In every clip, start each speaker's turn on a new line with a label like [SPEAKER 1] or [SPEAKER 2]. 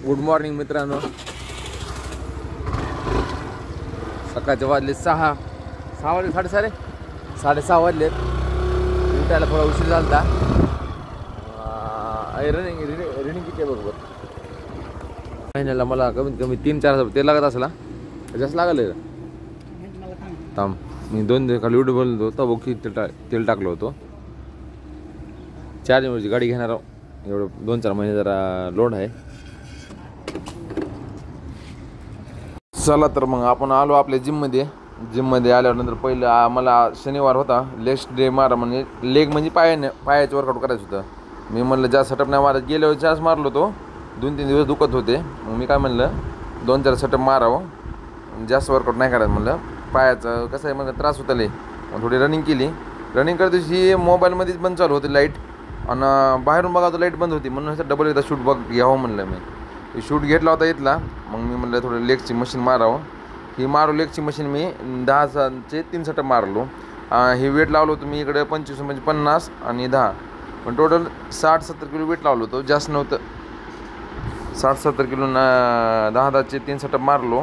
[SPEAKER 1] Good morning मित्रांनो. सकाळचे वाजले 6 वाजले, 6:30 वाजलेत. उठायला थोडा उशीर झाला. रनिंग किती आहे बरोबर महिन्याला मला कमीत कमी 3-4 हजार तेल लागत असला. जास्त लागलं थांब. मी 2 दिवस खाली उठे बोलतो होतो बघ तेल टाकलं होतं. चार्जिंगवरची गाडी घेणार आहो. एवढं 2-4 महिने जरा लोड आहे. चला तर मग आपण आलो आपल्या जिममध्ये आल्यानंतर पहिलं मला शनिवार होता लेग डे मारा, म्हणजे लेग म्हणजे पायाचं वर्कआउट करायचं होतं. मी म्हणलं जास्त सेटअप नाही मारत. गेल्यावर जास्त मारलो तो 2-3 दिवस दुखत होते. मग मी काय म्हणलं 2-4 सेटअप मारावं, जास्त वर्कआउट नाही करायचं म्हणलं. पायाचं कसं आहे मला त्रास होता लय. मग थोडी रनिंग केली. रनिंग करते मोबाईलमध्येच बंद चालू होती लाईट, आणि बाहेरून बघा तर लाईट बंद होती. म्हणून ह्याचा डबल एकदा शूट घ्यावं म्हणलं. मी शूट घेतला होता इथला. मग मी म्हणलं थोडं लेगची मशीन मारावं. ही लेगची मशीन मी 10चे 3 सेटअप मारलो. हे वेट लावलं होतं मी इकडे 25 म्हणजे 50 आणि 10, पण टोटल 60-70 किलो वेट लावलं होतं. जास्त नव्हतं. 60-70 किलो 10चे 3 सेटअप मारलो.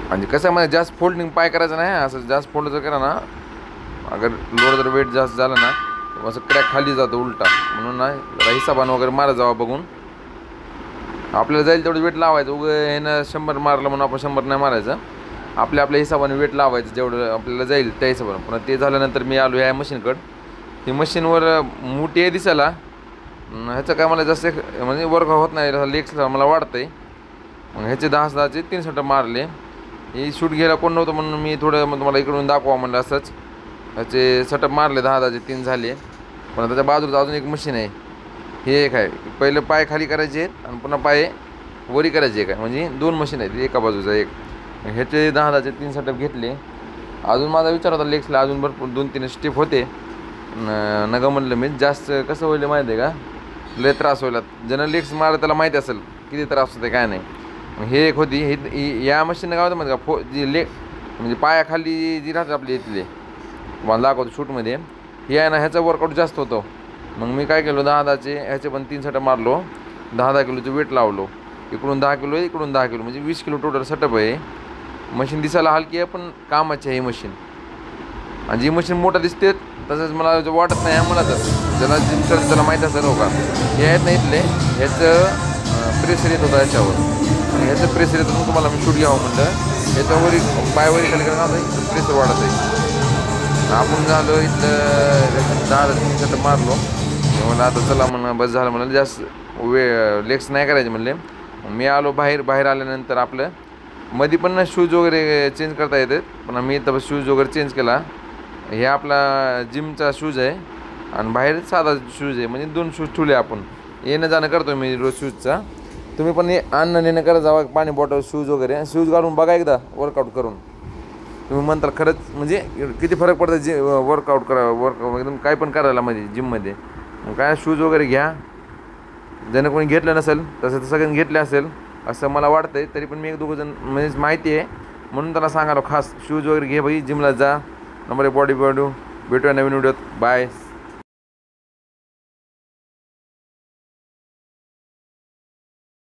[SPEAKER 1] म्हणजे कसं आहे मला जास्त फोल्डिंग पाय करायचं नाही. असं जास्त फोल्ड जर करा ना, अगर लोड जर वेट जास्त झालं ना असं क्रॅक खाली जातो उलटा. म्हणून ना जरा हिसाबानं वगैरे मारा जावा बघून. आपल्याला जाईल तेवढं वेट लावायचं. ह्यानं 100 मारलं म्हणून आपण 100 नाही मारायचं. आपल्या हिसाबाने वेट लावायचं जेवढं आपल्याला जाईल त्या हिशोबानं. पुन्हा ते झाल्यानंतर मी आलो ह्या मशीनकडं. ही मशीनवर मोठी आहे दिसायला. ह्याचं काय मला जास्त म्हणजे वर्क होत नाही. लेग्सला मला वाढतं आहे. मग ह्याचे 10चे 3 सेटअप मारले. ही शूट घ्यायला कोण नव्हतं म्हणून मी थोडं मग तुम्हाला इकडून दाखवा म्हणलं. असंच ह्याचे सेटअप मारले. 10चे 3 झाले. पण त्याच्या बाजूला अजून एक मशीन आहे. हे एक आहे. पहिलं पाय खाली करायचे आहेत आणि पुन्हा पाय वरी करायचे काय, म्हणजे 2 मशीन आहेत एका बाजूचा एक. ह्याचे 10चे 3 सेटअप घेतले. अजून माझा विचार होता लेग्सला अजून भरपूर 2-3 स्टेप होते. नका म्हणलं मी. जास्त कसं होईल माहिती आहे का, लय त्रास होईल. ज्यानं लेग्स मारलं त्याला माहिती असेल किती त्रास होते काय नाही. हे एक होती. ही या मशीननं काय होतं माहिती का, जी लेग म्हणजे पायाखाली जी राहते आपली इथले मला दाखवतो शूटमध्ये, ही आहे ना ह्याचा वर्कआउट जास्त होतो. मग मी काय केलो 10चे ह्याचे पण 3 सेटअप मारलो. 10 किलोचं वेट लावलो. इकडून 10 किलो इकडून 10 किलो म्हणजे 20 किलो टोटल सेटअप आहे. मशीन दिसायला हलकी आहे पण कामाची आहे ही मशीन. आणि जी मशीन मोठा दिसते तसंच मला वाटत नाही मला. तर ज्याला जिम करत त्याला माहीत असेल हो का. हे आहेत ना इथले ह्याचं प्रेशर येत होतं ह्याच्यावर, आणि ह्याचं प्रेशर येतं मग तुम्हाला मी शूट घ्यावं म्हणलं. ह्याच्यावरी पायवरी खाली करणार प्रेशर वाढत आहे. आपण झालो इथलं 10 सेटअप मारलो. म्हणलं आता चला म्हणून बस झालं म्हणलं. जास्त लेग्स नाही करायचे म्हणले. मी आलो बाहेर आल्यानंतर आपलं मध्ये पण शूज वगैरे चेंज करता येतात. पण मी इथं शूज वगैरे चेंज केला. हे आपला जिमचा शूज आहे आणि बाहेर साधा शूज आहे. म्हणजे 2 शूज ठेवले आपण. येणं जाणं करतो मी रोज शूजचा. तुम्ही पण आणणं नेणं करत जावा. पाणी बॉटल शूज वगैरे शूज घालून बघा एकदा वर्कआउट करून. तुम्ही म्हणता खरंच म्हणजे किती फरक पडतं वर्कआउट एकदम काय पण करायला म्हणजे जिममध्ये. मग काय शूज वगैरे घ्या. ज्यानं कोणी घेतलं नसेल तसं तर सगळ्यांनी घेतले असेल असं मला वाटतं आहे. तरी पण मी 1-2 जण म्हणजे माहिती आहे म्हणून त्याला सांगालो खास शूज वगैरे घे भाई. जिमला जा. नंबर 1 बॉडी भेटूया नवीन व्हिडिओत. बाय.